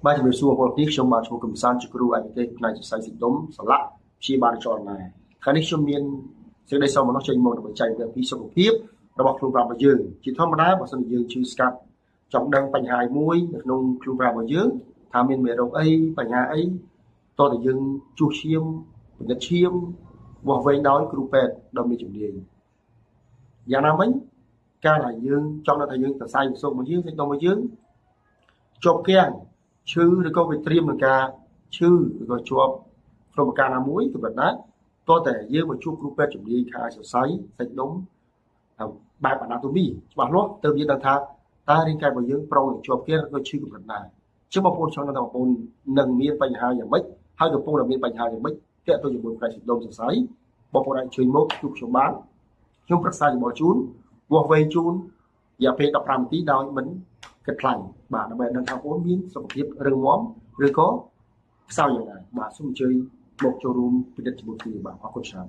បាទជំរាបសួរបងប្អូនខ្ញុំបាទឈ្មោះកឹមសានជាគ្រូឯកទេសផ្នែកសរសៃសិទ្ធិសម្លាក់ព្យាបាលចលនាថ្ងៃនេះខ្ញុំមានសេចក្តីសោមនស្សចេញមកដើម្បីចែកអំពីសុខភាពរបស់ខ្លួនប្រាណរបស់យើងជាធម្មតាបើសិនជាយើងឈឺស្កាត់ចង់ដឹងបញ្ហាមួយនៅក្នុងខ្លួនប្រាណរបស់យើងថាមានមេរោគអីបញ្ហាអីតើតើយើងជួសឈាមពិនិត្យឈាមវាស់វែងដោយគ្រូពេទ្យដ៏មានជំនាញយ៉ាងណាមិញការដែលយើងចង់ថាយើងសរសៃសុខរបស់យើងសាច់ដុំរបស់យើងជាប់គាំងឈឺឬក៏វាត្រៀមនឹងការឈឺឬក៏ជាប់ក្នុងប្រការណាមួយក៏ប៉ុន្តែតើតែយើងមកជួបគ្រូពេទ្យជំនាញខាងសរសៃសាច់ដុំបែប anatomy ច្បាស់លាស់ទៅយើងដឹងថាតើរាងកាយរបស់យើងប្រុងនឹងជាប់គាំងឬក៏ឈឺកម្រិតណាចឹងបងប្អូនចង់ថាបងប្អូននឹងមានបញ្ហាយ៉ាងម៉េចហើយកំពុងតែមានបញ្ហាយ៉ាងម៉េចទាក់ទងជាមួយផ្នែកសាច់ដុំសរសៃបងប្អូនអាចជួយមកជួបខ្ញុំបានខ្ញុំប្រឹក្សាយោបល់ជូនវាស់វែងជូនរយៈពេល15នាទីដោយមិនគិតថ្លៃបាទដើម្បីដឹងថាបងប្អូនមានសុខភាពរឹងមាំឬក៏ខ្សោយយ៉ាងណាបាទសូមអញ្ជើញមកចូលរួមពិនិត្យជាមួយគ្នាបាទអរគុណច្រើន